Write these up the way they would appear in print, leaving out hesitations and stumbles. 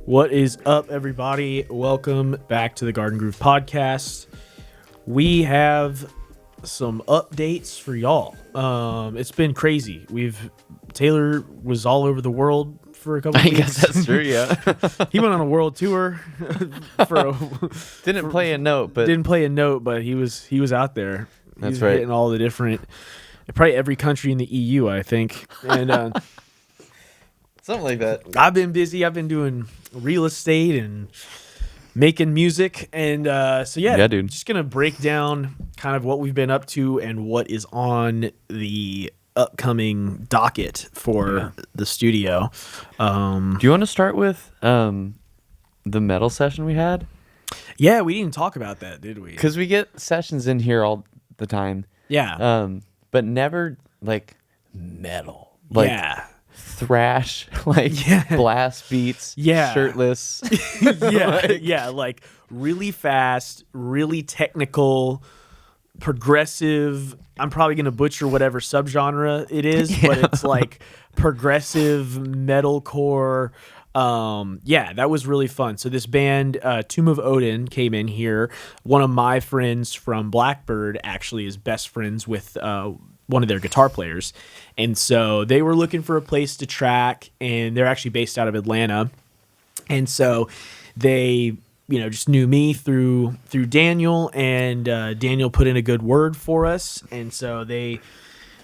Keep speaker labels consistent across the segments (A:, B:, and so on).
A: What is up, everybody? Welcome back to the Garden Groove Podcast. We have some updates for y'all. It's been crazy. Taylor was all over the world for a couple of weeks.
B: I guess that's true, yeah.
A: He went on a world tour
B: Didn't play a note, but
A: he was out there.
B: That's
A: He's
B: right.
A: hitting all the different, probably every country in the EU, I think. And
B: something like that.
A: I've been busy. I've been doing real estate and making music. And
B: Yeah, dude.
A: just going to break down kind of what we've been up to and what is on the upcoming docket for the studio.
B: Do you want to start with the metal session we had?
A: Yeah, we didn't talk about that, did we?
B: Because we get sessions in here all the time.
A: Yeah.
B: But never like metal. Like thrash, like blast beats, shirtless.
A: Like really fast, really technical, progressive. I'm probably going to butcher whatever subgenre it is, but it's like progressive metalcore. That was really fun. So this band, Tomb of Odin, came in here. One of my friends from Blackbird actually is best friends with one of their guitar players. And so they were looking for a place to track, and they're actually based out of Atlanta. And so they, just knew me through Daniel, and Daniel put in a good word for us. And so they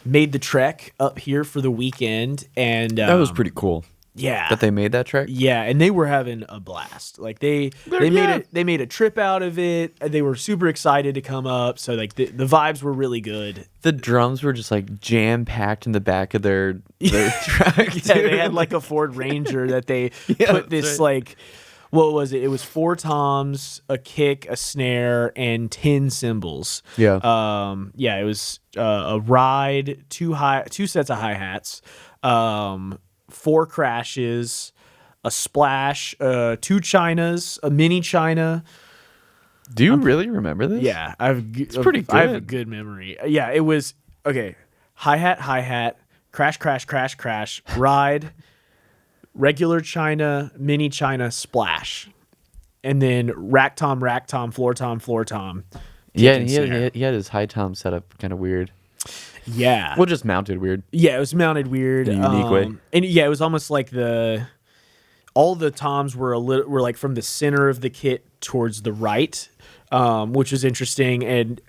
A: made the trek up here for the weekend. And
B: that was pretty cool.
A: Yeah,
B: that they made that trek.
A: Yeah, and they were having a blast. Like they made a trip out of it. They were super excited to come up. So like the vibes were really good.
B: The drums were just like jam packed in the back of their truck.
A: Yeah, they had like a Ford Ranger that they put this like, what was it? It was 4 toms, a kick, a snare, and 10 cymbals.
B: Yeah.
A: It was a ride, 2 sets of hi-hats, 4 crashes, a splash, 2 chinas, a mini china.
B: Do you really remember this?
A: Yeah, it's
B: pretty good.
A: I have a good memory. Yeah, it was okay. Hi-hat, crash, ride, regular china, mini china, splash, and then rack tom, floor tom.
B: Yeah, and he had his high tom set up kind of weird.
A: Yeah.
B: Well, just mounted weird.
A: Yeah, it was mounted weird.
B: In a unique way.
A: And yeah, it was almost like all the toms were like from the center of the kit towards the right, which was interesting, and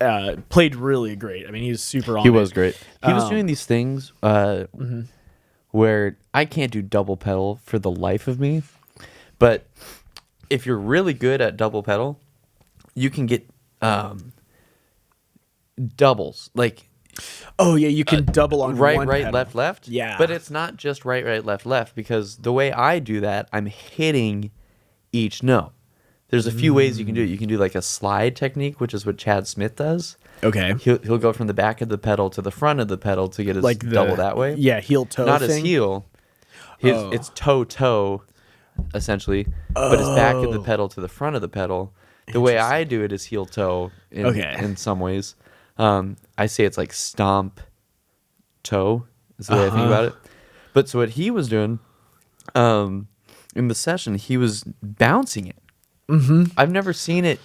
A: played really great. I mean, he was super on
B: He
A: it.
B: was great. He was doing these things where I can't do double pedal for the life of me, but if you're really good at double pedal, you can get doubles, like
A: oh yeah, you can double on
B: right,
A: one pedal.
B: left.
A: Yeah,
B: but it's not just right, left, because the way I do that, I'm hitting each note. There's a few ways you can do it. You can do like a slide technique, which is what Chad Smith does.
A: Okay,
B: He'll go from the back of the pedal to the front of the pedal to get his
A: like
B: double that way.
A: Yeah, heel toe.
B: Not
A: thing.
B: his heel. It's toe essentially, but it's back of the pedal to the front of the pedal. The way I do it is heel toe in some ways. I say it's like stomp toe is the way I think about it. But so what he was doing in the session, he was bouncing it. Mm-hmm. I've never seen it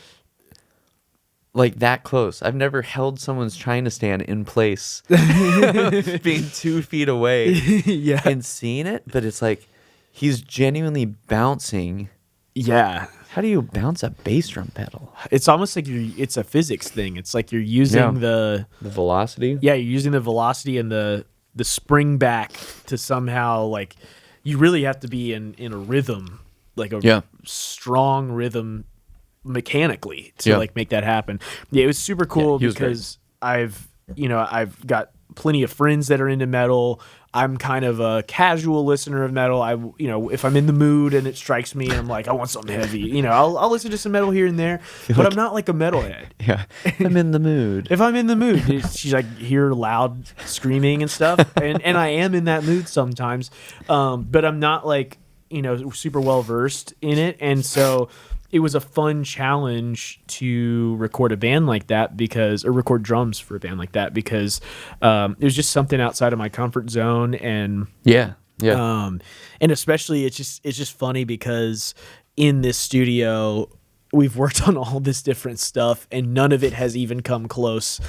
B: like that close. I've never held someone's China stand in place being 2 feet away and seeing it, but it's like he's genuinely bouncing.
A: Yeah.
B: How do you bounce a bass drum pedal?
A: It's almost like it's a physics thing. It's like you're using the
B: velocity.
A: Yeah, you're using the velocity and the spring back to somehow, like, you really have to be in a rhythm, like a strong rhythm mechanically to like make that happen. Yeah, it was super cool because I've got plenty of friends that are into metal. I'm kind of a casual listener of metal. If I'm in the mood and it strikes me and I'm like, I want something heavy, I'll listen to some metal here and there, but I'm not like a metalhead.
B: Yeah. I'm in the mood.
A: If I'm in the mood, she's like hear loud screaming and stuff. And I am in that mood sometimes. But I'm not like, super well versed in it. And so it was a fun challenge to record a band like that or record drums for a band like that because it was just something outside of my comfort zone. And
B: yeah, Yeah.
A: And especially it's just funny because in this studio we've worked on all this different stuff and none of it has even come close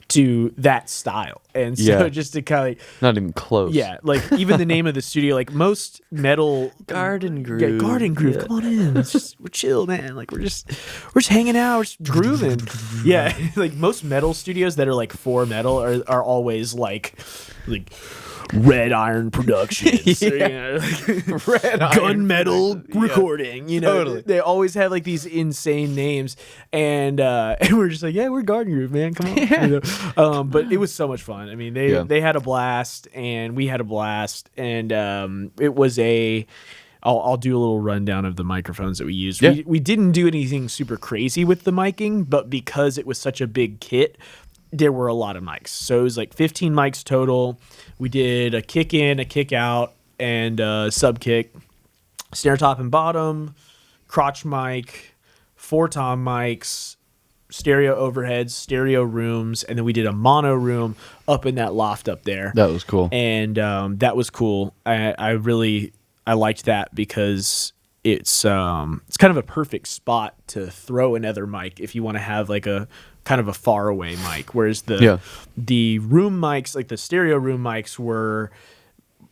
A: to that style. And so just to kind of
B: not even close.
A: Yeah, like even the name of the studio, like most metal
B: Garden Groove.
A: Yeah, Garden Groove. Yeah. Come on in. We're chill, man. Like we're just hanging out, we're just grooving. Yeah, like most metal studios that are like for metal are always like Red Iron Productions, or,
B: Red
A: Gun Metal Recording. You know,
B: totally.
A: They always have like these insane names, and we're just like, yeah, we're Garden Groove, man. Come on. You know? But it was so much fun. I mean, they had a blast, and we had a blast, and it was I'll do a little rundown of the microphones that we used.
B: Yeah.
A: We didn't do anything super crazy with the miking, but because it was such a big kit, there were a lot of mics. So it was like 15 mics total. We did a kick in, a kick out, and a sub kick, snare top and bottom, crotch mic, 4 tom mics, stereo overheads, stereo rooms, and then we did a mono room up in that loft up there.
B: That was cool.
A: And that was cool. I liked that because it's kind of a perfect spot to throw another mic if you want to have like a kind of a far away mic, whereas the room mics, like the stereo room mics, were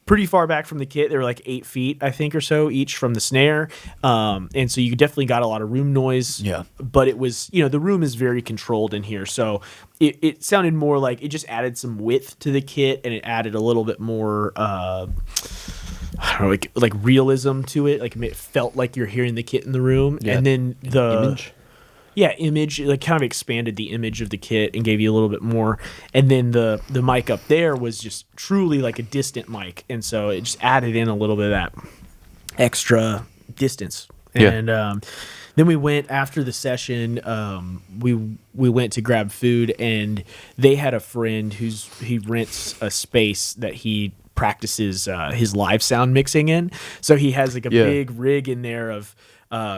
A: pretty far back from the kit. They were like 8 feet, I think, or so each from the snare, and so you definitely got a lot of room noise.
B: Yeah,
A: but it was, the room is very controlled in here, so it sounded more like it just added some width to the kit, and it added a little bit more I don't know, like realism to it. Like it felt like you're hearing the kit in the room, and then the image, like kind of expanded the image of the kit and gave you a little bit more. And then the mic up there was just truly like a distant mic, and so it just added in a little bit of that extra distance. And then we went after the session. We went to grab food, and they had a friend he rents a space that he practices his live sound mixing in. So he has like a big rig in there of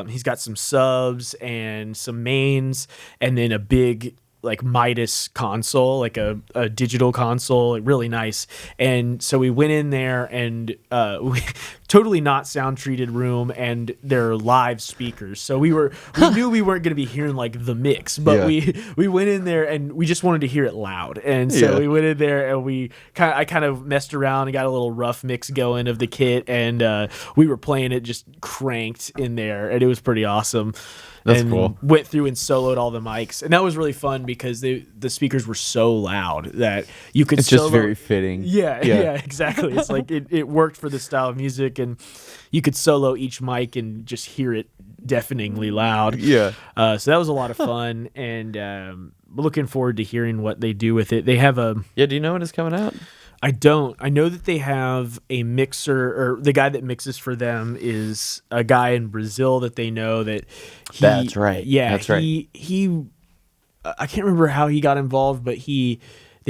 A: he's got some subs and some mains, and then a big like Midas console, like a digital console, like really nice. And so we went in there, and we totally not sound treated room, and they're live speakers. So we knew we weren't going to be hearing like the mix, but we went in there and we just wanted to hear it loud. And so we went in there and I kind of messed around and got a little rough mix going of the kit, and we were playing it just cranked in there, and it was pretty awesome.
B: That's
A: and
B: cool.
A: Went through and soloed all the mics, and that was really fun because the speakers were so loud that you could.
B: It's just very fitting.
A: Yeah, exactly. It's like it worked for the style of music, and you could solo each mic and just hear it deafeningly loud.
B: Yeah.
A: So that was a lot of fun, and looking forward to hearing what they do with it. They have a.
B: Yeah. Do you know when it's coming out?
A: I don't. I know that they have a mixer, or the guy that mixes for them is a guy in Brazil that they know that.
B: That's right.
A: Yeah,
B: that's right.
A: He I can't remember how he got involved, but they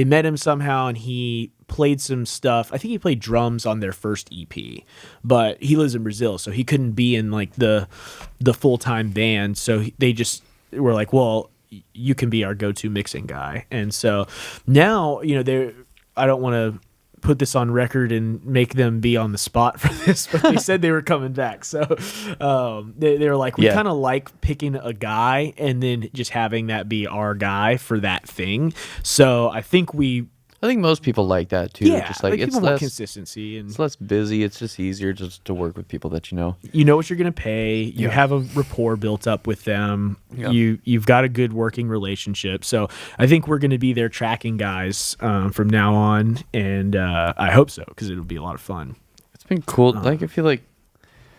A: met him somehow, and he played some stuff. I think he played drums on their first EP, but he lives in Brazil, so he couldn't be in like the full-time band. So they just were like, well, you can be our go-to mixing guy. And so now, I don't want to put this on record and make them be on the spot for this, but they said they were coming back. So they were like, we kind of like picking a guy and then just having that be our guy for that thing. So I think
B: most people like that too.
A: Yeah,
B: just like it's
A: people
B: less
A: want consistency, and
B: it's less busy. It's just easier just to work with people that you know.
A: You know what you're gonna pay. You have a rapport built up with them.
B: Yeah.
A: You've got a good working relationship. So I think we're gonna be their tracking guys from now on, and I hope so, because it'll be a lot of fun.
B: It's been cool. I feel like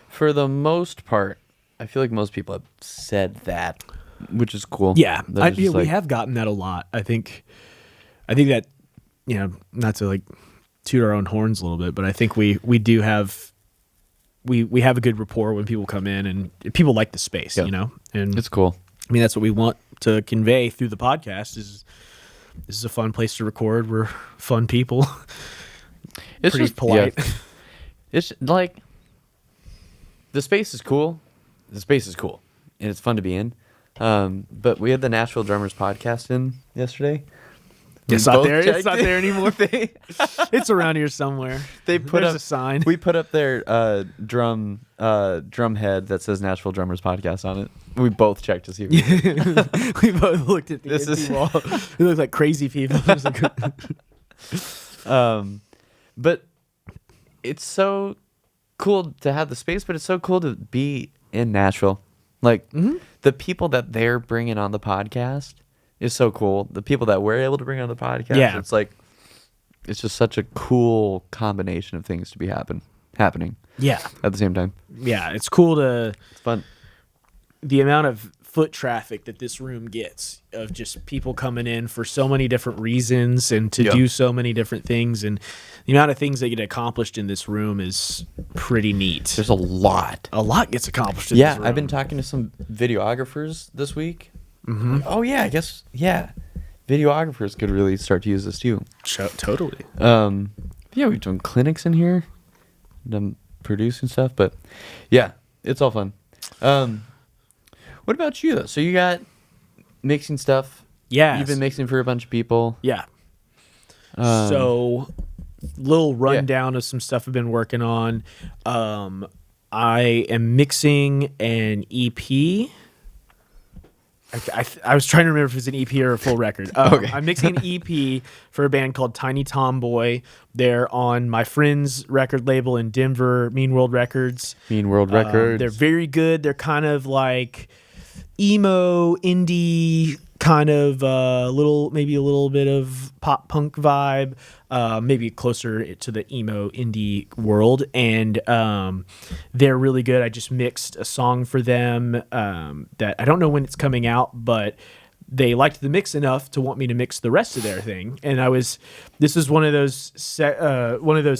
B: for the most part, I feel like most people have said that, which is cool.
A: Yeah, we have gotten that a lot. I think that. Not to like toot our own horns a little bit, but I think we do have we have a good rapport when people come in, and people like the space, and
B: it's cool.
A: I mean, that's what we want to convey through the podcast is this is a fun place to record. We're fun people.
B: It's
A: pretty
B: just
A: polite.
B: Yeah. It's like the space is cool. The space is cool, and it's fun to be in. But we had the Nashville Drummers podcast in yesterday.
A: It's not there. It's not there anymore. It's around here somewhere. There's a sign.
B: We put up their drum head that says Nashville Drummers Podcast on it. We both checked to see if
A: we both looked at the wall. We looked like crazy people.
B: But it's so cool to have the space, but it's so cool to be in Nashville. Like the people that they're bringing on the podcast is so cool. The people that we're able to bring on the podcast, it's like it's just such a cool combination of things to be happening.
A: Yeah,
B: at the same time.
A: Yeah, it's cool to.
B: It's fun.
A: The amount of foot traffic that this room gets of just people coming in for so many different reasons and to do so many different things, and the amount of things that get accomplished in this room is pretty neat.
B: There's a lot.
A: A lot gets accomplished in this room.
B: I've been talking to some videographers this week. Oh yeah, I guess videographers could really start to use this too.
A: Totally.
B: We've done clinics in here, done producing stuff, but yeah, it's all fun. What about you though? So you got mixing stuff.
A: Yeah.
B: You've been mixing for a bunch of people.
A: Yeah. So little rundown of some stuff I've been working on. I am mixing an EP. I was trying to remember if it was an EP or a full record.
B: Okay.
A: I'm mixing an EP for a band called Tiny Tomboy. They're on my friend's record label in Denver, Mean World Records.
B: Mean World Records.
A: They're very good. They're kind of like emo, indie, kind of maybe a little bit of pop punk vibe, maybe closer to the emo indie world. And they're really good. I just mixed a song for them that I don't know when it's coming out, but they liked the mix enough to want me to mix the rest of their thing. And this is one of those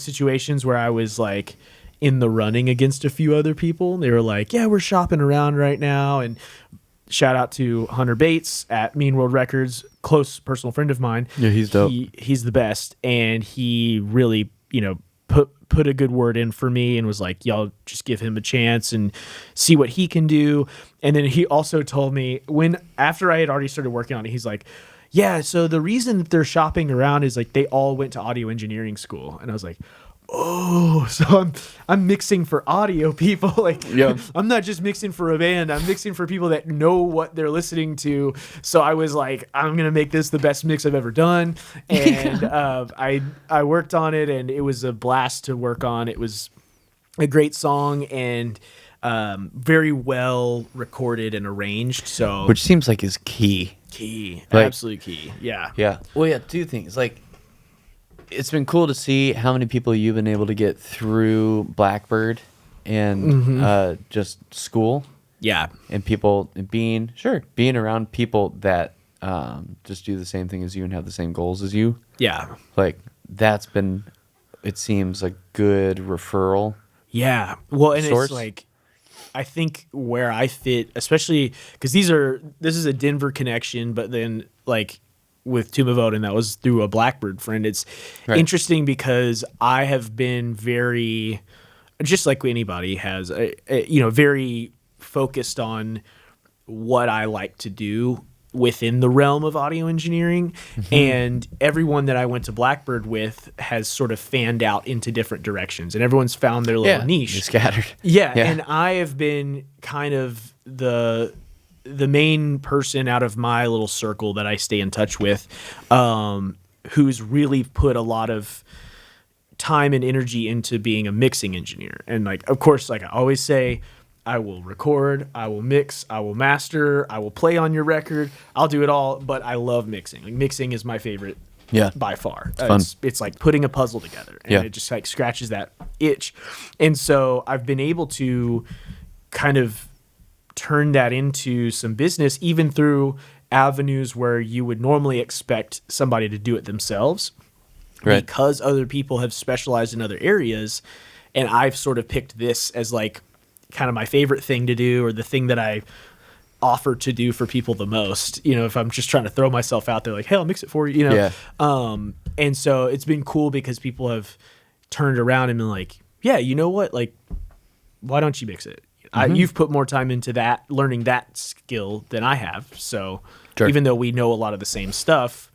A: situations where I was like in the running against a few other people. They were like, yeah, we're shopping around right now. And shout out to Hunter Bates at Mean World Records, close personal friend of mine.
B: Yeah, he's dope.
A: He's the best, and he really, put a good word in for me and was like, y'all just give him a chance and see what he can do. And then he also told me after I had already started working on it, he's like, yeah, so the reason that they're shopping around is like they all went to audio engineering school. And I was like, oh, so I'm mixing for audio people. Like, I'm not just mixing for a band. I'm mixing for people that know what they're listening to. So I was like, I'm gonna make this the best mix I've ever done. And I worked on it, and it was a blast to work on. It was a great song and very well recorded and arranged. So,
B: which seems like is key.
A: Absolutely key. Yeah.
B: Well, two things. Like, it's been cool to see how many people you've been able to get through Blackbird and just school.
A: Yeah.
B: And people being around people that just do the same thing as you and have the same goals as you.
A: Yeah.
B: Like, that's been, it seems, a good referral.
A: Yeah. Well, and
B: source.
A: It's like, I think where I fit, especially because this is a Denver connection, but then like with Tuma Voden, that was through a Blackbird friend. It's interesting because I have been very, just like anybody has, very focused on what I like to do within the realm of audio engineering. And everyone that I went to Blackbird with has sort of fanned out into different directions, and everyone's found their little niche.
B: You're scattered.
A: Yeah, and I have been kind of the main person out of my little circle that I stay in touch with, who's really put a lot of time and energy into being a mixing engineer. And like, of course, like I always say, I will record, I will mix, I will master, I will play on your record. I'll do it all, but I love mixing. Like, mixing is my favorite by far. It's like putting a puzzle together, and it just like scratches that itch. And so I've been able to kind of turn that into some business, even through avenues where you would normally expect somebody to do it themselves, because other people have specialized in other areas. And I've sort of picked this as like kind of my favorite thing to do, or the thing that I offer to do for people the most, if I'm just trying to throw myself out there, like, hey, I'll mix it for you, and so it's been cool because people have turned around and been like, yeah, you know what, like, why don't you mix it? You've put more time into that, learning that skill than I have. So even though we know a lot of the same stuff,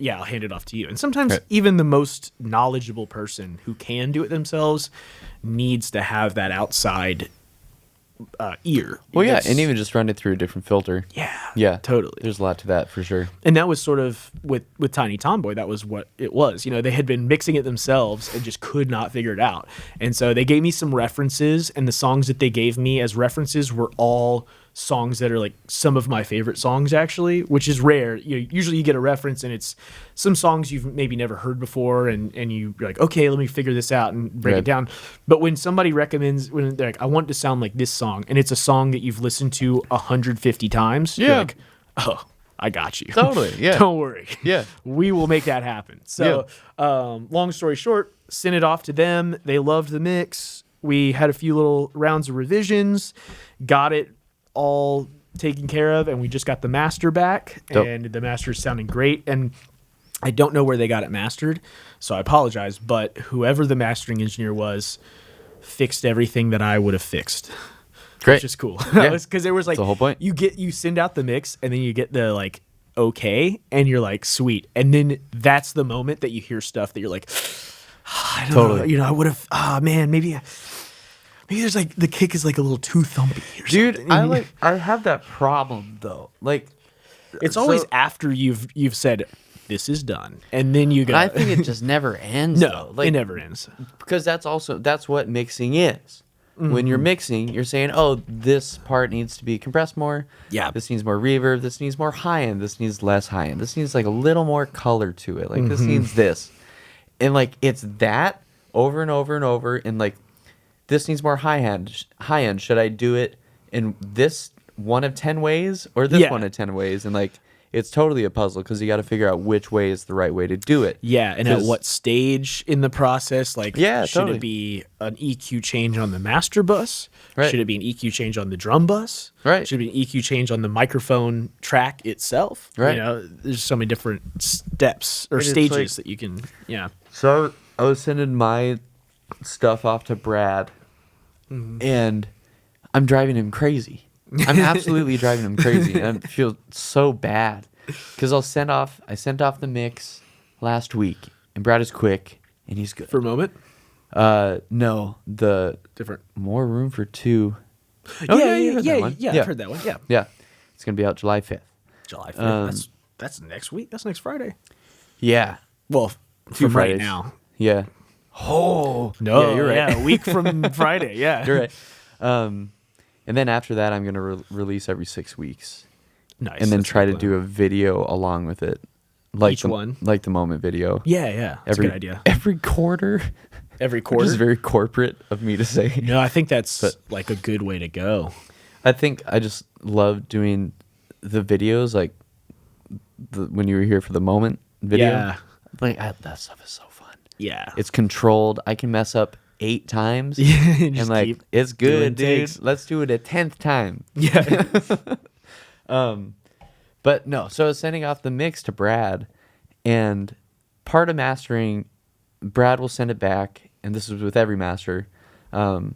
A: I'll hand it off to you. And sometimes even the most knowledgeable person who can do it themselves needs to have that outside ear.
B: Well, yeah, and even just run it through a different filter.
A: Yeah, totally.
B: There's a lot to that for sure.
A: And that was sort of with Tiny Tomboy. That was what it was. You know, they had been mixing it themselves and just could not figure it out. And so they gave me some references, and the songs that they gave me as references were all songs that are like some of my favorite songs, actually, which is rare. Usually you get a reference and it's some songs you've maybe never heard before, and you're like, okay, let me figure this out and break it down. But when somebody recommends, when they're like, I want it to sound like this song, and it's a song that you've listened to 150 times, you're like, oh, I got you.
B: Totally, yeah.
A: Don't worry.
B: Yeah.
A: We will make that happen. So long story short, sent it off to them. They loved the mix. We had a few little rounds of revisions, got it all taken care of, and we just got the master back.
B: Dope.
A: And the master is sounding great. And I don't know where they got it mastered, so I apologize, but whoever the mastering engineer was fixed everything that I would have fixed.
B: Great.
A: Which is cool.
B: Yeah.
A: Because there was like,
B: that's the whole point.
A: You send out the mix, and then you get the like okay, and you're like, sweet. And then that's the moment that you hear stuff that you're like, I don't know, you know, I would have, man, maybe there's like the kick is like a little too thumpy or something.
B: I have that problem though. Like,
A: it's always after you've said this is done, and then you go.
B: I think it just never ends.
A: No, it never ends.
B: Because that's what mixing is. When you're mixing, you're saying, oh, this part needs to be compressed more.
A: Yeah.
B: This needs more reverb. This needs more high end. This needs less high end. This needs like a little more color to it. Like this needs this. And like it's that over and over and over. And like this needs more high end. Should I do it in this one of 10 ways or this one of 10 ways? And like it's totally a puzzle because you got to figure out which way is the right way to do it.
A: Yeah, and at what stage in the process? Like, should
B: totally.
A: it be an EQ change on the master bus?
B: Right.
A: Should it be an EQ change on the drum bus?
B: Right.
A: Should it be an EQ change on the microphone track itself?
B: Right.
A: You know, there's so many different steps or stages that you can. Yeah.
B: So I was sending my stuff off to Brad, and I'm driving him crazy. I'm absolutely driving him crazy, and I feel so bad because I sent off the mix last week, and Brad is quick and he's good
A: For a moment.
B: No, the
A: Different.
B: More room for two.
A: Oh,
B: yeah, you heard that one.
A: I've heard that one. Yeah.
B: Yeah, it's gonna be out July 5th.
A: July 5th. That's next week. That's next Friday.
B: Yeah,
A: Well,
B: Two
A: from right
B: Fridays.
A: now.
B: Yeah. Oh
A: No,
B: yeah, you're right.
A: Yeah, a week from Friday. Yeah,
B: You're right. And then after that, I'm gonna release every 6 weeks.
A: Nice.
B: And then
A: That's
B: try
A: a
B: to
A: good
B: do a video along with it, like
A: Each one?
B: like the moment video.
A: Yeah. That's a good idea.
B: Every quarter.
A: Every
B: Which
A: quarter.
B: is very corporate of me to say.
A: No, I think that's like a good way to go.
B: I think I just love doing the videos, like when you were here for the moment video.
A: Yeah.
B: Like that stuff is so fun.
A: Yeah.
B: It's controlled. I can mess up 8 times.
A: Just
B: and like
A: keep
B: it's
A: doing
B: good, dude.
A: takes.
B: Let's do it a 10th time.
A: Yeah.
B: But no, so I was sending off the mix to Brad, and part of mastering, Brad will send it back, and this is with every master, and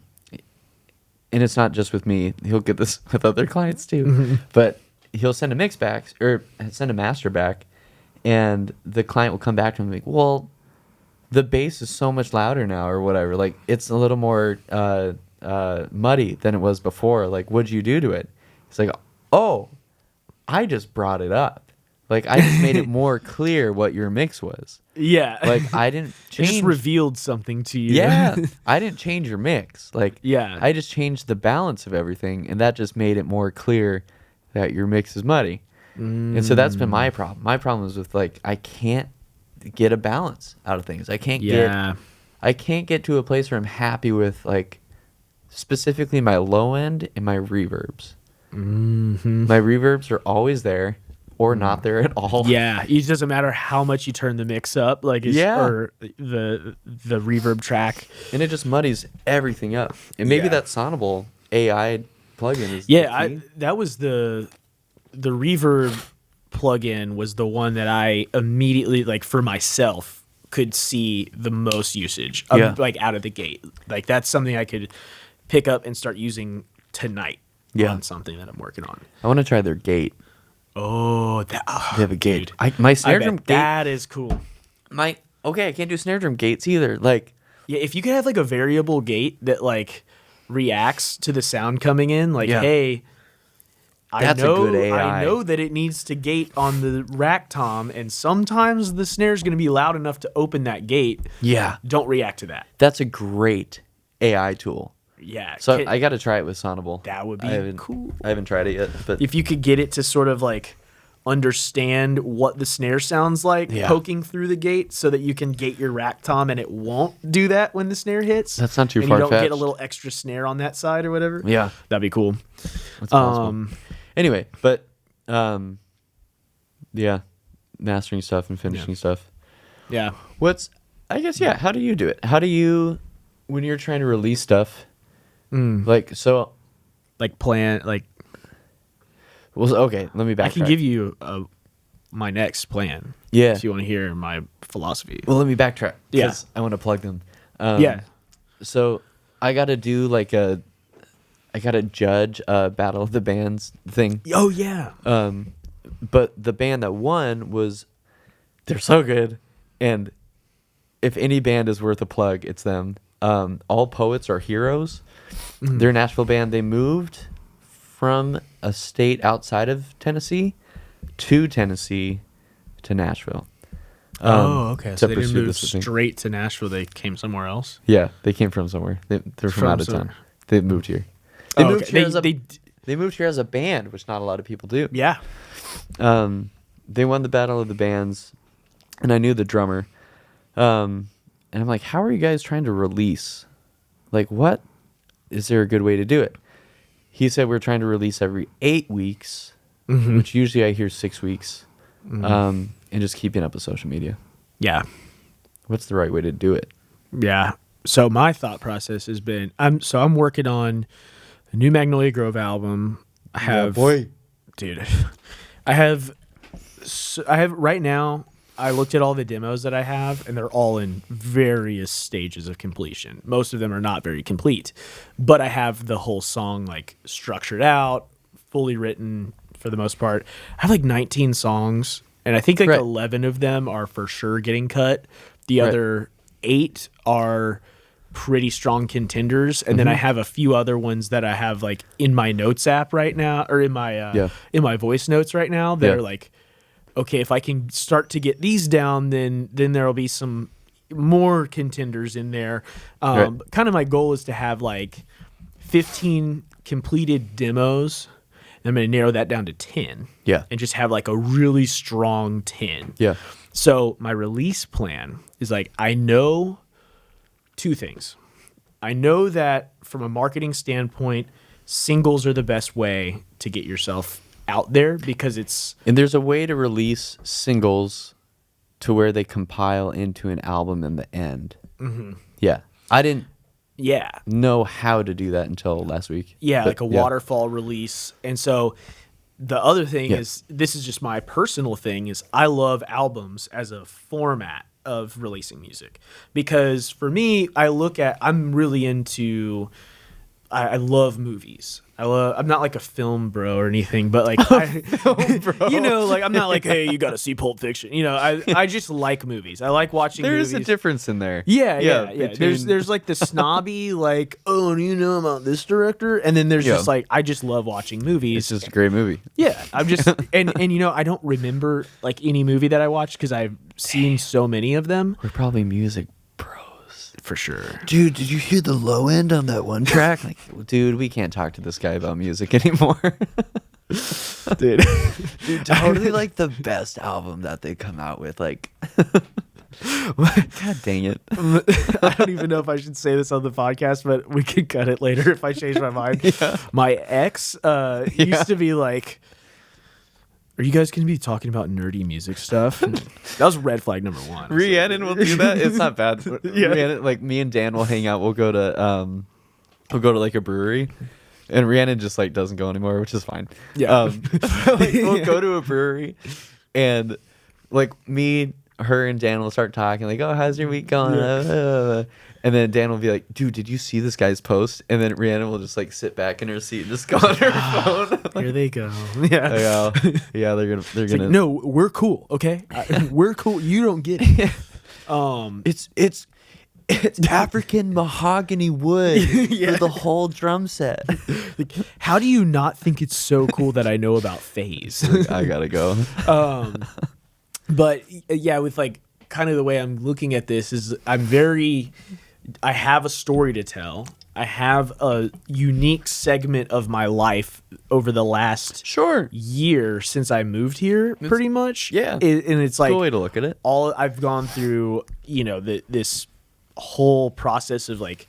B: it's not just with me. He'll get this with other clients too, but he'll send a mix back or send a master back, and the client will come back to him and be like, well, the bass is so much louder now or whatever. Like it's a little more muddy than it was before. Like, what'd you do to it? It's like, oh, I just brought it up. Like I just made it more clear what your mix was.
A: Yeah.
B: Like I didn't change.
A: It just revealed something to you.
B: Yeah. I didn't change your mix. Like
A: Yeah.
B: I just changed the balance of everything, and that just made it more clear that your mix is muddy. And so that's been my problem. My problem is with like I can't get a balance out of things. I can't get to a place where I'm happy with like specifically my low end and my reverbs. My reverbs are always there or not there at all.
A: Yeah, it doesn't matter how much you turn the mix up, like or the reverb track,
B: and it just muddies everything up. And maybe that Sonable AI plugin is
A: that was the reverb plugin was the one that I immediately like for myself could see the most usage of, like out of the gate. Like that's something I could pick up and start using tonight on something that I'm working on.
B: I want to try their gate.
A: They
B: have a gate.
A: Dude.
B: My snare drum gate.
A: That is cool.
B: I can't do snare drum gates either. Like,
A: yeah, if you could have like a variable gate that like reacts to the sound coming in, like,
B: Yeah.
A: hey,
B: That's a good AI.
A: I know that it needs to gate on the rack tom, and sometimes the snare is going to be loud enough to open that gate.
B: yeah,
A: Don't react to that.
B: that's a great AI tool.
A: Yeah.
B: So I got to try it with Sonable.
A: That would
B: I
A: be
B: haven't-
A: cool.
B: I haven't tried it yet, but
A: If you could get it to sort of like understand what the snare sounds like
B: Yeah.
A: poking through the gate so that you can gate your rack tom and it won't do that when the snare hits.
B: That's not too
A: and you don't get a
B: far-fetched.
A: little extra snare on that side or whatever.
B: yeah,
A: That'd be cool.
B: that's possible. Anyway, but yeah, mastering stuff and finishing stuff.
A: Yeah.
B: I guess how do you do it? How do you, when you're trying to release stuff, like so?
A: Like plan like
B: Well, okay, let me backtrack.
A: I can give you my next plan.
B: Yeah.
A: If you want to hear my philosophy.
B: Well, let me backtrack.
A: Yeah.
B: 'Cause I want to plug them.
A: Yeah.
B: So I got to do I got to judge a Battle of the Bands thing.
A: Oh yeah.
B: But the band that won they're so good. And if any band is worth a plug, it's them. All Poets Are Heroes. They're a Nashville band. They moved from a state outside of Tennessee to Tennessee to Nashville.
A: Okay. So
B: to
A: they didn't
B: pursue
A: move
B: this thing.
A: straight to Nashville. They came somewhere else.
B: Yeah, they came from somewhere. They're from
A: From
B: out of
A: somewhere.
B: town. They moved here.
A: Oh, okay.
B: They moved here as a band, which not a lot of people do.
A: Yeah.
B: They won the Battle of the Bands, and I knew the drummer. And I'm like, how are you guys trying to release? Like, what? Is there a good way to do it? He said we're trying to release every 8 weeks, which usually I hear 6 weeks, and just keeping up with social media.
A: Yeah.
B: What's the right way to do it?
A: Yeah. So my thought process has been I'm working on a new Magnolia Grove album. I have dude. I have right now I looked at all the demos that I have and they're all in various stages of completion. Most of them are not very complete, but I have the whole song like structured out, fully written for the most part. I have like 19 songs and I think like 11 of them are for sure getting cut. The other 8 are pretty strong contenders, and then I have a few other ones that I have like in my notes app right now, or in my voice notes right now. That are like, okay, if I can start to get these down, then there'll be some more contenders in there. Kind of my goal is to have like 15 completed demos. And I'm going to narrow that down to 10.
B: Yeah.
A: And just have like a really strong 10.
B: Yeah.
A: So my release plan is like, I know 2 things. I know that from a marketing standpoint, singles are the best way to get yourself out there because it's...
B: And there's a way to release singles to where they compile into an album in the end. Yeah. I didn't know how to do that until last week.
A: Yeah, like a waterfall release. And so the other thing is, this is just my personal thing, is I love albums as a format of releasing music. Because for me, I'm really into... I love movies. I'm not like a film bro or anything, but like, you know, like I'm not like, hey, you got to see Pulp Fiction. You know, I just like movies. I like watching movies.
B: There is a difference in there.
A: Yeah. There's like the snobby, like, oh, do you know about this director? And then there's just like, I just love watching movies.
B: It's just a great movie.
A: Yeah, I'm just and you know, I don't remember like any movie that I watched because I've seen so many of them.
B: We're probably music bros.
A: For sure.
B: Dude, did you hear the low end on that one track? Like, dude, we can't talk to this guy about music anymore. Dude, totally like the best album that they come out with. Like, God dang it.
A: I don't even know if I should say this on the podcast, but we can cut it later if I change my mind. My ex used to be like, are you guys going to be talking about nerdy music stuff? That was red flag number 1.
B: Rhiannon will do that. It's not bad. Rhiannon, like me and Dan will hang out. We'll go to like a brewery, and Rhiannon just like doesn't go anymore, which is fine.
A: Yeah.
B: Like, we'll go to a brewery, and like me, her and Dan will start talking like, "Oh, how's your week going?" Yeah. And then Dan will be like, "Dude, did you see this guy's post?" And then Rhiannon will just like sit back in her seat and just go on her phone.
A: Here they go. Yeah.
B: Yeah, they're gonna.
A: Like, no, we're cool. Okay, we're cool. You don't get it.
B: It's African mahogany wood for the whole drum set.
A: Like, how do you not think it's so cool that I know about phase?
B: I gotta go.
A: But yeah, with like kind of the way I'm looking at this is I have a story to tell. I have a unique segment of my life over the last year since I moved here, pretty much.
B: Yeah.
A: And it's like
B: cool way to look at it.
A: All I've gone through, this whole process of like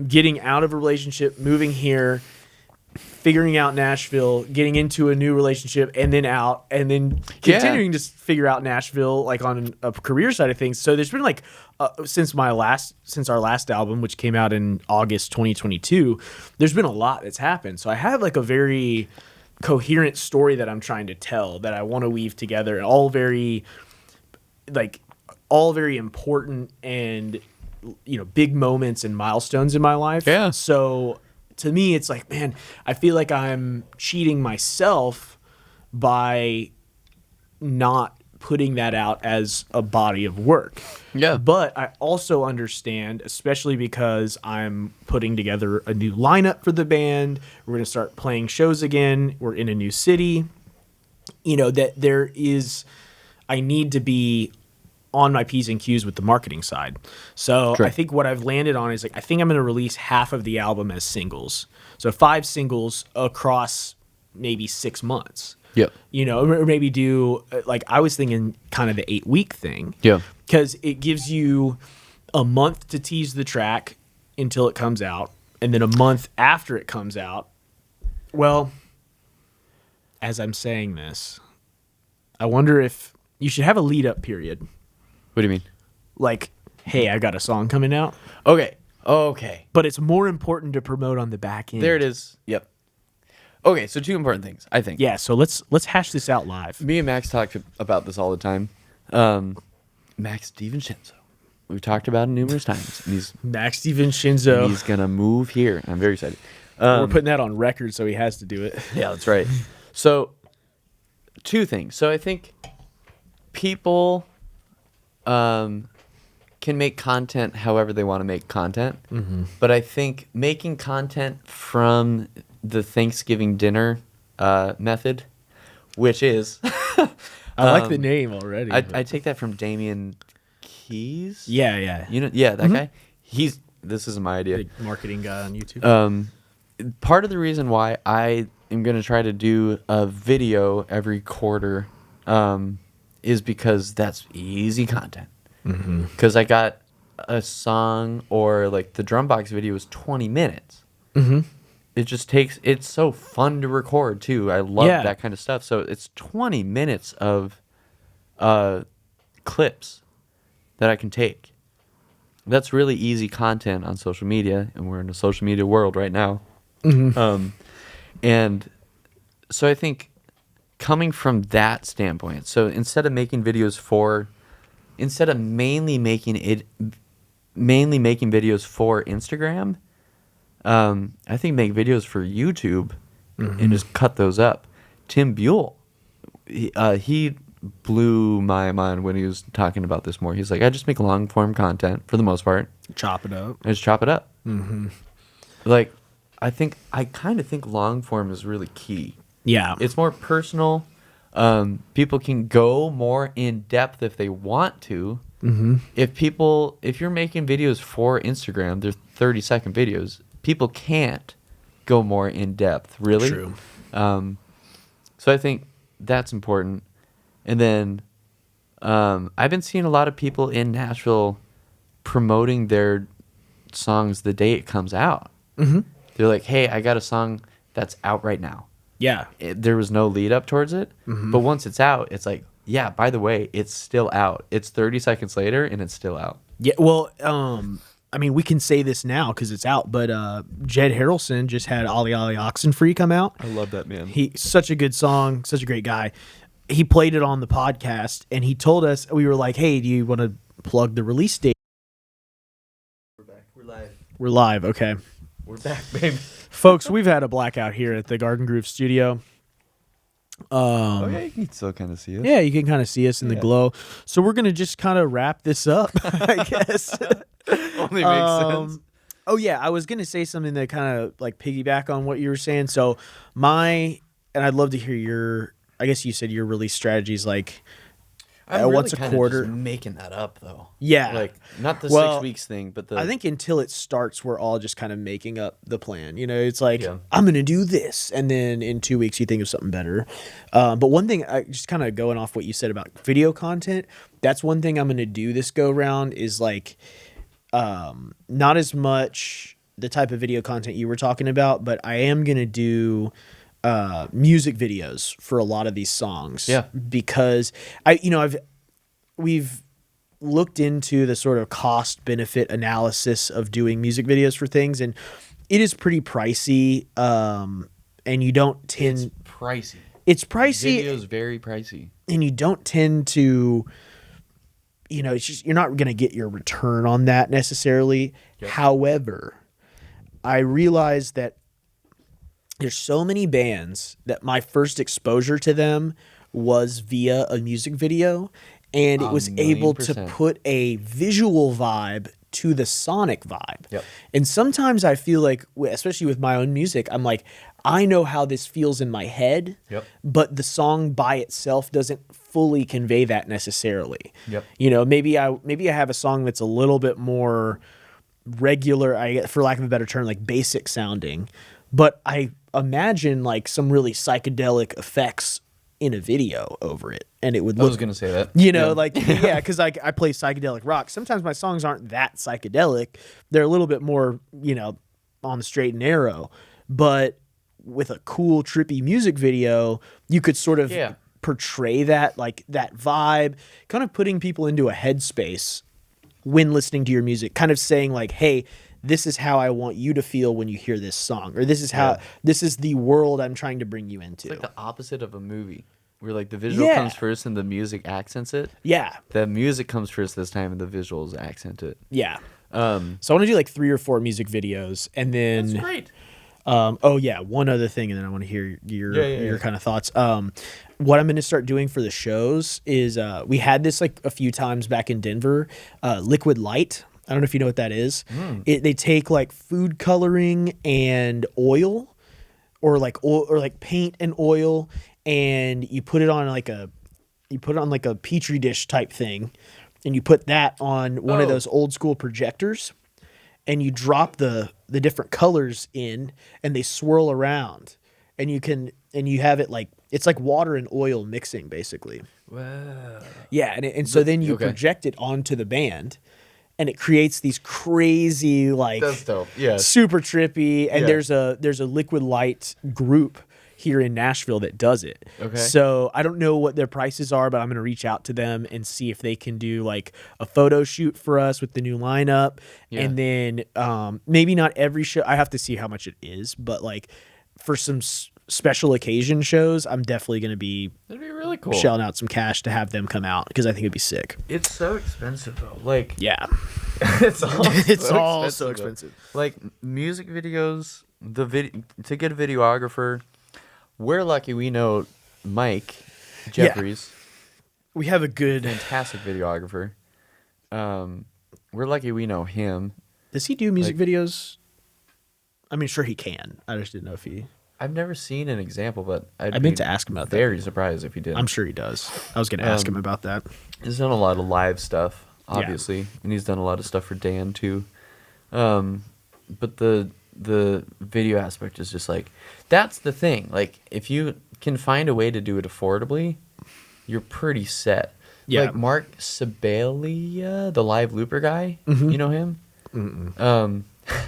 A: getting out of a relationship, moving here, figuring out Nashville, getting into a new relationship, and then out, and then continuing to figure out Nashville, like on a career side of things. So there's been like since our last album, which came out in August 2022, there's been a lot that's happened. So I have like a very coherent story that I'm trying to tell that I want to weave together, and all very important and big moments and milestones in my life.
B: Yeah.
A: So to me, it's like, man, I feel like I'm cheating myself by not putting that out as a body of work.
B: Yeah.
A: But I also understand, especially because I'm putting together a new lineup for the band. We're going to start playing shows again. We're in a new city. That I need to be on my P's and Q's with the marketing side. So I think what I've landed on is I think I'm going to release half of the album as singles. So 5 singles across maybe 6 months.
B: Yep.
A: Or maybe do I was thinking kind of the 8-week thing.
B: Yeah.
A: Because it gives you a month to tease the track until it comes out, and then a month after it comes out. Well, as I'm saying this, I wonder if you should have a lead up period.
B: What do you mean?
A: Like, hey, I got a song coming out.
B: Okay.
A: But it's more important to promote on the back end.
B: There it is. Yep. Okay, so 2 important things, I think.
A: Yeah, so let's hash this out live.
B: Me and Max talk about this all the time. Max DiVincenzo. We've talked about him numerous times. And he's
A: Max DiVincenzo.
B: He's going to move here. I'm very excited.
A: We're putting that on record, so he has to do it.
B: Yeah, that's right. So, 2 things. So I think people can make content however they want to make content. Mm-hmm. But I think making content from the Thanksgiving dinner method, which is...
A: I like the name already.
B: I take that from Damian Keys.
A: Yeah.
B: That guy. This isn't my idea.
A: Big marketing guy on YouTube.
B: Part of the reason why I am going to try to do a video every quarter is because that's easy content. Because I got a song, or like the drum box video is 20 minutes. Mm-hmm. It just takes, it's so fun to record too. I love that kind of stuff. So it's 20 minutes of clips that I can take. That's really easy content on social media, and we're in a social media world right now. Mm-hmm. And so I think coming from that standpoint, so instead of making videos mainly making videos for Instagram, I think make videos for YouTube and just cut those up. Tim Buell, he blew my mind when he was talking about this more. He's like, I just make long form content for the most part.
A: Chop it up.
B: I just chop it up. Mm-hmm. Like, I kind of think long form is really key.
A: Yeah.
B: It's more personal. People can go more in depth if they want to. Mm-hmm. If you're making videos for Instagram, they're 30-second videos. People can't go more in depth, really.
A: True.
B: So I think that's important. And then I've been seeing a lot of people in Nashville promoting their songs the day it comes out. Mm-hmm. They're like, hey, I got a song that's out right now.
A: Yeah.
B: There was no lead up towards it. Mm-hmm. But once it's out, it's like, yeah, by the way, it's still out. It's 30 seconds later and it's still out.
A: Yeah, well, I mean, we can say this now because it's out, but Jed Harrelson just had Ollie Ollie Oxenfree come out.
B: I love that man.
A: He's such a good song, such a great guy. he played it on the podcast, and he told us, we were like, hey, do you want to plug the release date?
B: We're back. We're live.
A: We're live. Okay.
B: We're back, baby.
A: Folks, we've had a blackout here at the Garden Groove studio.
B: Oh, yeah, you can still kind of see us.
A: Yeah, you can kind of see us in the glow. So we're going to just kind of wrap this up, I guess.
B: Only makes sense.
A: Oh, yeah, I was going to say something that kind of like piggyback on what you were saying. So and I'd love to hear your, I guess you said your release strategy is like
B: I'm really
A: once a quarter.
B: just making that up, though.
A: Yeah.
B: Like, not the 6 weeks thing, but
A: I think until it starts, we're all just kind of making up the plan. You know, it's like, I'm going to do this. And then in 2 weeks, you think of something better. But one thing, just kind of going off what you said about video content, that's one thing I'm going to do this go round is like, not as much the type of video content you were talking about, but I am going to do music videos for a lot of these songs.
B: Yeah.
A: Because we've looked into the sort of cost benefit analysis of doing music videos for things, and it is pretty pricey. And you don't tend.
B: It's pricey.
A: It's pricey.
B: Video is very pricey,
A: and you don't tend to. It's just you're not going to get your return on that necessarily. Yep. However, I realized that there's so many bands that my first exposure to them was via a music video, and it was able to put a visual vibe to the sonic vibe.
B: Yep.
A: And sometimes I feel like, especially with my own music, I'm like, I know how this feels in my head, but the song by itself doesn't fully convey that necessarily.
B: Yep.
A: Maybe I have a song that's a little bit more regular, for lack of a better term, like basic sounding, but I imagine like some really psychedelic effects in a video over it, and it would look.
B: I was gonna say that.
A: Because I play psychedelic rock. Sometimes my songs aren't that psychedelic; they're a little bit more, on the straight and narrow. But with a cool, trippy music video, you could sort of portray that vibe, kind of putting people into a headspace when listening to your music, kind of saying like, "Hey, this is how I want you to feel when you hear this song," or this is the world I'm trying to bring you into.
B: It's like the opposite of a movie, where like the visual comes first and the music accents it.
A: Yeah.
B: The music comes first this time and the visuals accent it.
A: Yeah. So I want to do like 3 or 4 music videos, and then
B: that's great.
A: One other thing, and then I want to hear your kind of thoughts. What I'm going to start doing for the shows is we had this like a few times back in Denver, Liquid Light. I don't know if you know what that is. They take like food coloring and oil, or like paint and oil, and you put it on like a petri dish type thing, and you put that on one of those old school projectors, and you drop the different colors in, and they swirl around, and you have it like it's like water and oil mixing basically.
B: Wow.
A: Yeah, so then you project it onto the band. And it creates these crazy, like,
B: that's dope. Yeah,
A: super trippy. And there's a Liquid Light group here in Nashville that does it.
B: Okay.
A: So I don't know what their prices are, but I'm gonna reach out to them and see if they can do like a photo shoot for us with the new lineup. Yeah. And then maybe not every show. I have to see how much it is, but like for some special occasion shows, I'm definitely gonna be.
B: That'd be really cool.
A: Shelling out some cash to have them come out because I think it'd be sick.
B: It's so expensive though. Like
A: it's all so expensive.
B: Like music videos, to get a videographer. We're lucky we know Mike Jeffries.
A: Yeah. We have a good,
B: fantastic videographer. We're lucky we know him.
A: Does he do music videos? I mean, sure he can. I just didn't know if he.
B: I've never seen an example, but
A: I meant to ask him about that.
B: Very surprised if he did.
A: I'm sure he does. I was going to ask him about that.
B: He's done a lot of live stuff, obviously, and he's done a lot of stuff for Dan too. But the video aspect is just like, that's the thing. Like, if you can find a way to do it affordably, you're pretty set.
A: Yeah.
B: Like Mark Sibelia, the live looper guy.
A: Mm-hmm.
B: You know him?
A: Mm-mm.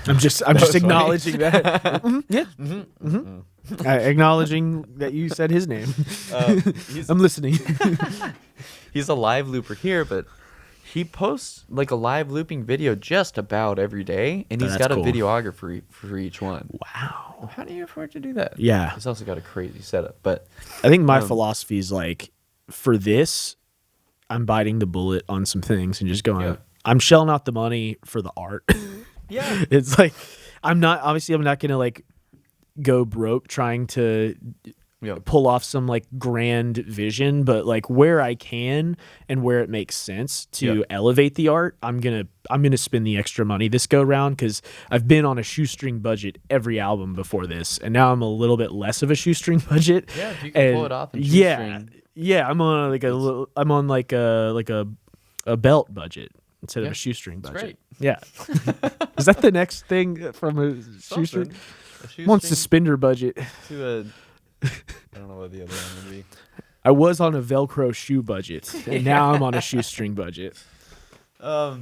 A: I'm just acknowledging that. Mm-hmm. Yeah. Mm-hmm. Mm-hmm. Acknowledging that you said his name. I'm listening.
B: He's a live looper here, but he posts like a live looping video just about every day, and he's got a videographer for each one.
A: Wow.
B: How do you afford to do that?
A: Yeah.
B: He's also got a crazy setup, but
A: I think my philosophy is like, for this, I'm biting the bullet on some things and just going, I'm shelling out the money for the art.
B: Yeah.
A: It's like, I'm not going to like go broke trying to pull off some like grand vision, but like where I can and where it makes sense to elevate the art, I'm gonna spend the extra money this go round, because I've been on a shoestring budget every album before this, and now I'm a little bit less of a shoestring budget.
B: Yeah, if you can pull it off in shoestring.
A: Yeah, I'm on like a belt budget instead of a shoestring budget.
B: Great.
A: Yeah. Is that the next thing from a shoestring? I'm on suspender budget.
B: I don't know what the other one would be.
A: I was on a Velcro shoe budget, and now I'm on a shoestring budget.
B: I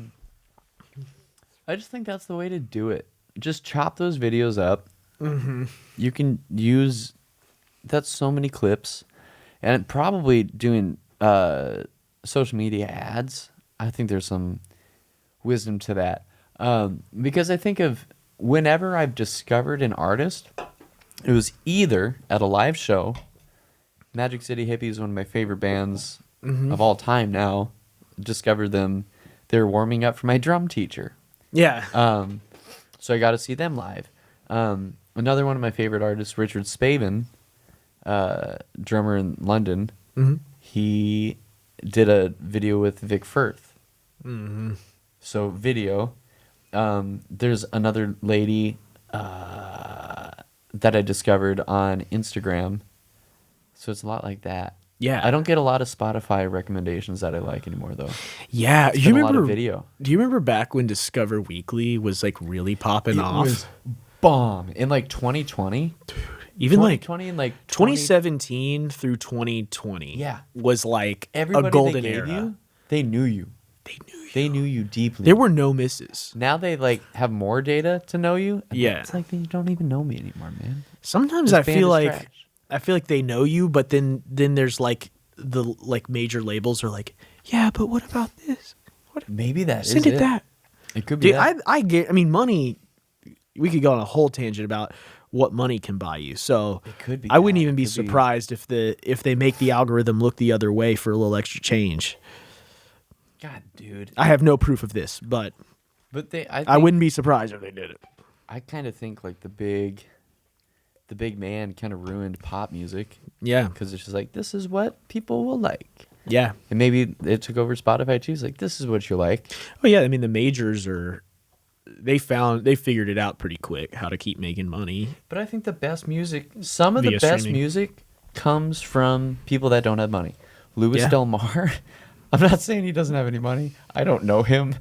B: just think that's the way to do it. Just chop those videos up.
A: Mm-hmm.
B: You can use that's so many clips, and probably doing social media ads. I think there's some wisdom to that, because I think of whenever I've discovered an artist, it was either at a live show. Magic City Hippie is one of my favorite bands of all time now. Discovered them. They were warming up for my drum teacher.
A: Yeah.
B: So I got to see them live. Another one of my favorite artists, Richard Spavin, drummer in London.
A: Mm-hmm.
B: He did a video with Vic Firth.
A: Mm-hmm.
B: So video. There's another lady that I discovered on Instagram. So it's a lot like that.
A: Yeah.
B: I don't get a lot of Spotify recommendations that I like anymore, though.
A: Yeah.
B: It's been a lot of video.
A: Do you remember back when Discover Weekly was like really popping off?
B: It was bomb. In like 2020. Dude,
A: even
B: 2020 and like
A: 2017 through 2020.
B: Yeah.
A: Was like
B: everybody
A: a golden
B: they gave
A: era.
B: You, they knew you. They knew you deeply.
A: There were no misses.
B: Now they like have more data to know you.
A: Yeah.
B: It's like they don't even know me anymore, man.
A: Sometimes I feel like they know you, but then there's like the like major labels are like, yeah, but what about this? What?
B: Maybe that
A: Send
B: is
A: it that.
B: It could be.
A: Dude,
B: that.
A: I mean, money. We could go on a whole tangent about what money can buy you. So
B: it could be.
A: I wouldn't even be surprised if they make the algorithm look the other way for a little extra change.
B: God, dude.
A: I have no proof of this, but I wouldn't be surprised if they did it.
B: I kind of think like the big man kind of ruined pop music.
A: Yeah.
B: Because it's just like, this is what people will like.
A: Yeah.
B: And maybe it took over Spotify too. It's like, this is what you like.
A: Oh, yeah. I mean, the majors they figured it out pretty quick how to keep making money.
B: But I think the best music, some of the best music comes from people that don't have money. Louis Del Mar. I'm not saying he doesn't have any money. I don't know him.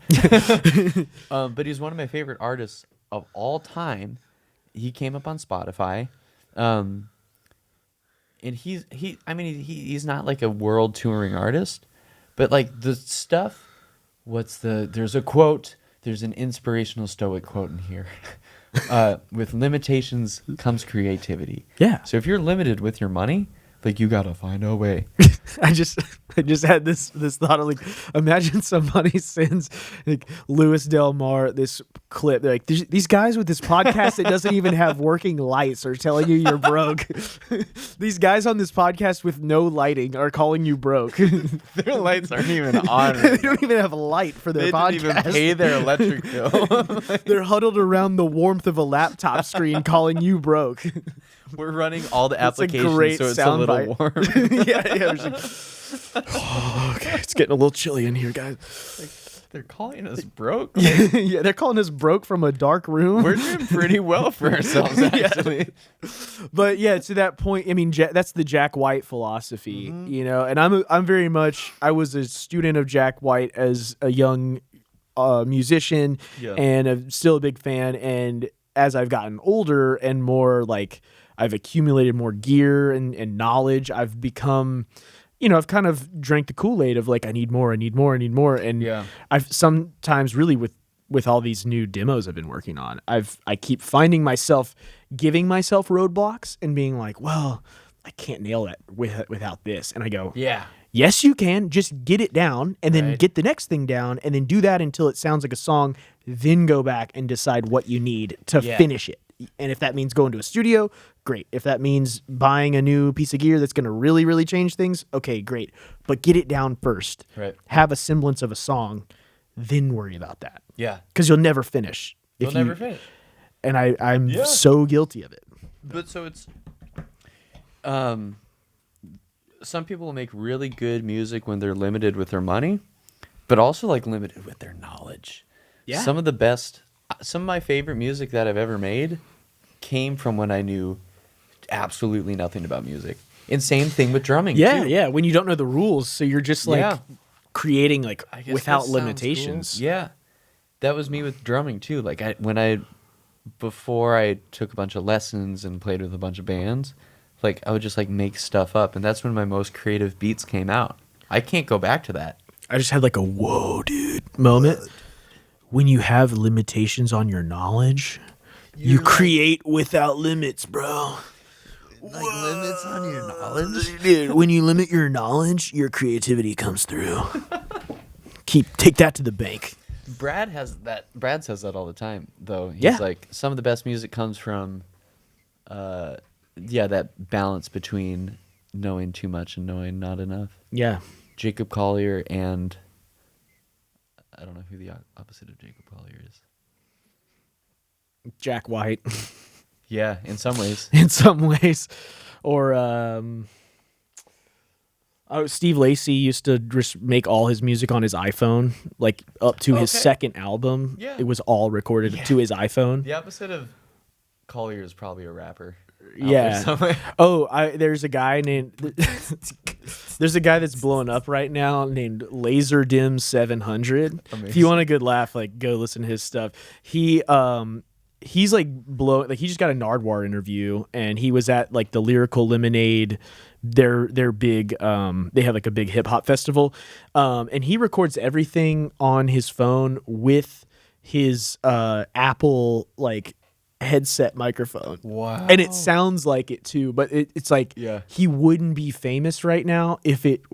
B: But he's one of my favorite artists of all time. He came up on Spotify. And he's not like a world touring artist, but like the stuff, there's a quote, there's an inspirational Stoic quote in here. With limitations comes creativity.
A: Yeah.
B: So if you're limited with your money, like you gotta find a way.
A: I just had this thought of like, imagine somebody sends like Louis Del Mar this clip. They're like, these guys with this podcast that doesn't even have working lights are telling you you're broke. These guys on this podcast with no lighting are calling you broke.
B: Their lights aren't even on.
A: They don't even have light for their podcast.
B: They didn't even pay their electric bill.
A: They're huddled around the warmth of a laptop screen calling you broke.
B: We're running all the applications, so it's a little warm.
A: yeah. Oh, okay, it's getting a little chilly in here, guys.
B: Like, they're calling us broke.
A: Yeah, they're calling us broke from a dark room.
B: We're doing pretty well for ourselves, actually.
A: But yeah, to that point, I mean, that's the Jack White philosophy, you know. And I'm very much. I was a student of Jack White as a young musician, and I'm still a big fan. And as I've gotten older and more like I've accumulated more gear and knowledge, I've become, you know, I've kind of drank the Kool-Aid of like, I need more. And I've sometimes really with all these new demos I've been working on, I keep finding myself giving myself roadblocks and being like, well, I can't nail that without this. And I go, yes, you can. Just get it down and then get the next thing down and then do that until it sounds like a song. Then go back and decide what you need to finish it. And if that means going to a studio, great. If that means buying a new piece of gear that's going to really, really change things, okay, great. But get it down first.
B: Right.
A: Have a semblance of a song, then worry about that.
B: Yeah.
A: Because you'll never finish.
B: You'll never finish.
A: And I'm so guilty of it.
B: But so it's some people will make really good music when they're limited with their money, but also like limited with their knowledge.
A: Yeah.
B: Some of my favorite music that I've ever made came from when I knew absolutely nothing about music. And same thing with drumming too.
A: Yeah. When you don't know the rules, so you're just like creating like without limitations.
B: Cool. Yeah. That was me with drumming too. Like before I took a bunch of lessons and played with a bunch of bands, like I would just like make stuff up, and that's when my most creative beats came out. I can't go back to that.
A: I just had like a whoa, dude moment. When you have limitations on your knowledge, you create without limits, bro.
B: Like limits on your knowledge?
A: Dude, when you limit your knowledge, your creativity comes through. Take that to the bank.
B: Brad says that all the time, though. He's like, some of the best music comes from that balance between knowing too much and knowing not enough.
A: Yeah.
B: Jacob Collier and I don't know who the opposite of Jacob Collier is.
A: Jack White.
B: Yeah, in some ways.
A: In some ways. Or Steve Lacy used to just make all his music on his iPhone, like up to his second album. Yeah. It was all recorded to his iPhone.
B: The opposite of Collier is probably a rapper.
A: Yeah. There's a guy there's a guy that's blowing up right now named Laserdim 700. Amazing. If you want a good laugh, like go listen to his stuff. He's like he just got a Nardwuar interview, and he was at like the Lyrical Lemonade. They're big. They have like a big hip hop festival, and he records everything on his phone with his Apple like headset microphone.
B: Wow.
A: And it sounds like it too, but it's like he wouldn't be famous right now if it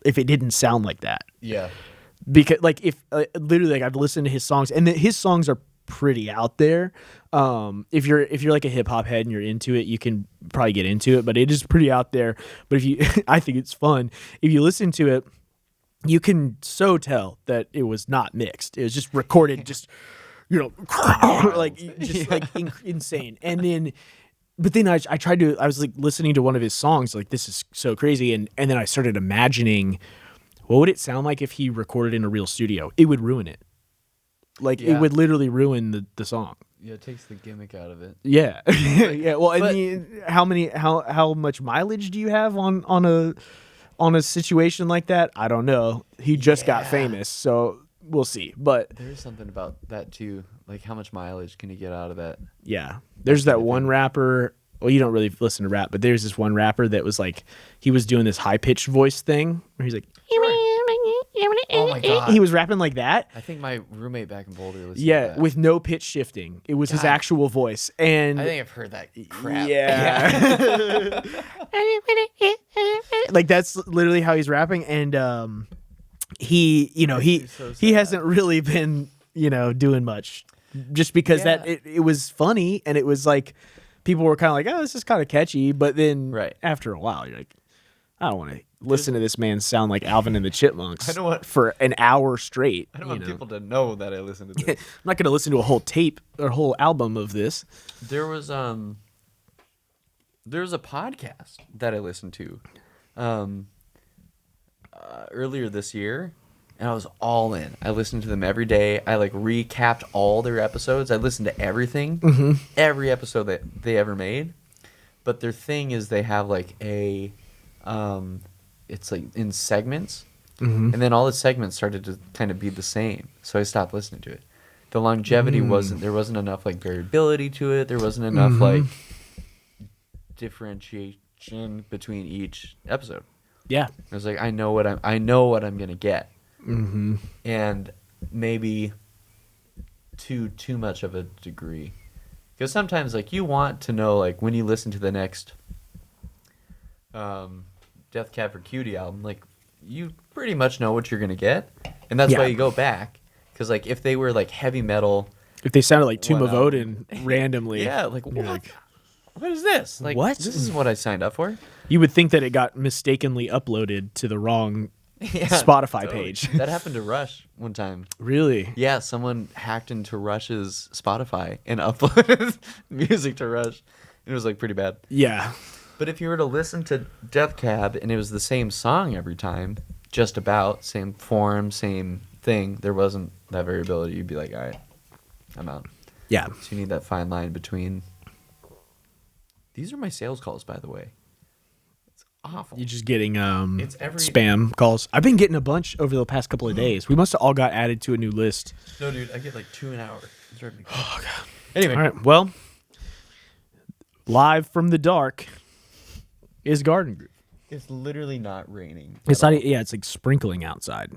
A: didn't sound like that.
B: Yeah.
A: Because like if literally like I've listened to his songs, and his songs are pretty out there. If you're like a hip hop head and you're into it, you can probably get into it, but it is pretty out there. But if you I think it's fun. If you listen to it, you can so tell that it was not mixed. It was just recorded just like just like insane. And then but then I was like listening to one of his songs, like this is so crazy, and then I started imagining what would it sound like if he recorded in a real studio. It would ruin it. Like it would literally ruin the song.
B: Yeah, it takes the gimmick out of it.
A: Yeah. Yeah. Well, I mean, how much mileage do you have on a situation like that? I don't know. He just got famous, so we'll see. But
B: there's something about that too. Like how much mileage can you get out of that?
A: Yeah. There's that one rapper. Well, you don't really listen to rap, but there's this one rapper that was like, he was doing this high pitched voice thing where he's like,
B: oh my God.
A: He was rapping like that.
B: I think my roommate back in Boulder listened to that.
A: With no pitch shifting. It was his actual voice. And
B: I think I've heard that crap.
A: Yeah. Like that's literally how he's rapping. And he hasn't really been, doing much just because that it was funny, and it was like people were kind of like, oh, this is kind of catchy, but then after a while you're like, I don't want to listen to this man sound like Alvin and the Chipmunks for an hour straight.
B: I don't want people to know that I listen to this.
A: I'm not going to listen to a whole tape or a whole album of this.
B: There was a podcast that I listened to earlier this year, and I was all in. I listened to them every day. I like recapped all their episodes. I listened to everything, every episode that they ever made. But their thing is they have like it's like in segments, and then all the segments started to kind of be the same. So I stopped listening to it. The longevity wasn't enough like variability to it. There wasn't enough like differentiation between each episode. Yeah, I was like, I know what I'm gonna get, and maybe to too much of a degree, because sometimes like you want to know, like when you listen to the next Death Cab for Cutie album, like you pretty much know what you're gonna get, and that's why you go back, because like if they were like heavy metal
A: If they sounded like Tomb of Odin randomly.
B: Yeah, like what? What is this? Like
A: what?
B: This is what I signed up for.
A: You would think that it got mistakenly uploaded to the wrong Spotify page.
B: That happened to Rush one time.
A: Really?
B: Yeah, someone hacked into Rush's Spotify and uploaded music to Rush. It was like pretty bad.
A: Yeah.
B: But if you were to listen to Death Cab and it was the same song every time, just about, same form, same thing, there wasn't that variability. You'd be like, all right, I'm out.
A: Yeah.
B: So you need that fine line between... These are my sales calls, by the way. It's awful.
A: You're just getting
B: It's every...
A: spam calls. I've been getting a bunch over the past couple of days. We must have all got added to a new list.
B: No, dude, I get like 2 an hour.
A: Oh, God.
B: Anyway.
A: All right, well, live from the dark is Garden Groove.
B: It's literally not raining.
A: It's not. Yeah, it's like sprinkling outside.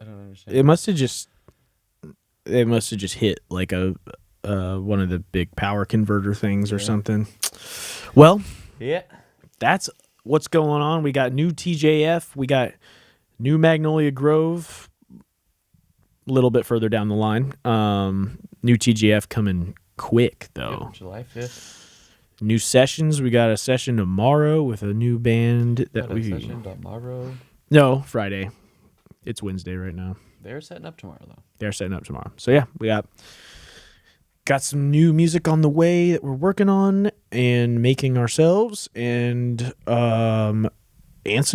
B: I don't understand.
A: It must have just hit like a one of the big power converter things or something. Well,
B: yeah,
A: that's what's going on. We got new TJF. We got new Magnolia Grove. A little bit further down the line. New TJF coming quick though.
B: Yep, July 5th.
A: New sessions. We got a session tomorrow with a new band that
B: Session tomorrow.
A: No, Friday. It's Wednesday right now.
B: They're setting up tomorrow though.
A: They're setting up tomorrow. So yeah, we got some new music on the way that we're working on and making ourselves, and some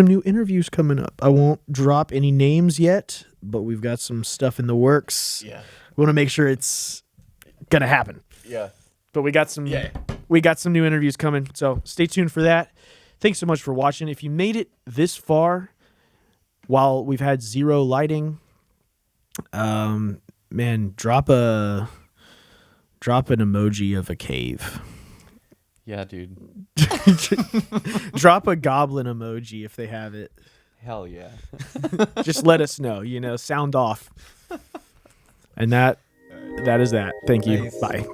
A: new interviews coming up. I won't drop any names yet, but we've got some stuff in the works.
B: Yeah.
A: We want to make sure it's gonna happen.
B: Yeah.
A: But we got some new interviews coming, so stay tuned for that. Thanks so much for watching. If you made it this far while we've had zero lighting, man, drop an emoji of a cave.
B: Yeah, dude.
A: Drop a goblin emoji if they have it.
B: Hell yeah.
A: Just let us know, sound off. And that is that. Thank you.
B: Nice.
A: Bye.